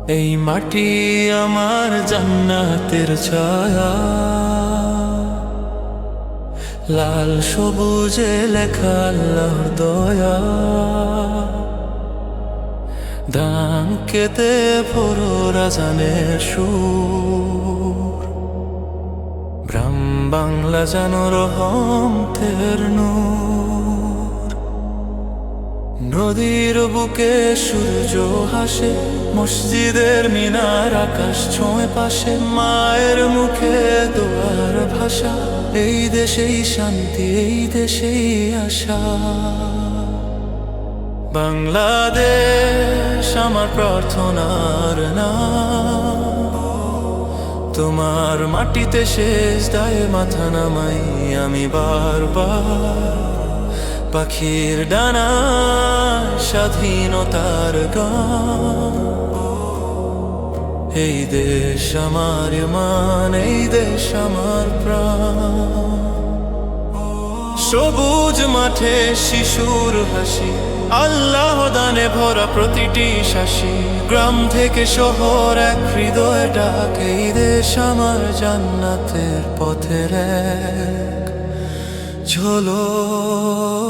এই মাটি আমার জান্নাতের ছায়া, লাল সবুজে লেখা আল্লাহর দয়া। ধান কেটে ভোর রাজানের সুর, গ্রাম বাংলা যেন রহমতের নূর। নদীর বুকে সূর্য হাসে, মসজিদের মিনার আকাশ ছোঁয় পাশে। মায়ের মুখে দোয়ার ভাষা, এই দেশেই শান্তি, এই দেশেই আশা। বাংলাদেশ আমার প্রার্থনার নাম, তোমার মাটিতে শেষ দায়ে মাথা নামাই আমি বারবার। পাখির ডানা স্বাধীনতার গান, এই দেশ আমার মান, এই দেশ আমার প্রাণ। সবুজ মাঠে শিশুর হাসি, আল্লাহ দানে ভরা প্রতিটি শাসি। গ্রাম থেকে শহর এক হৃদয় ডাক, এই দেশ আমার জান্নাতের পথের এক ঝলক।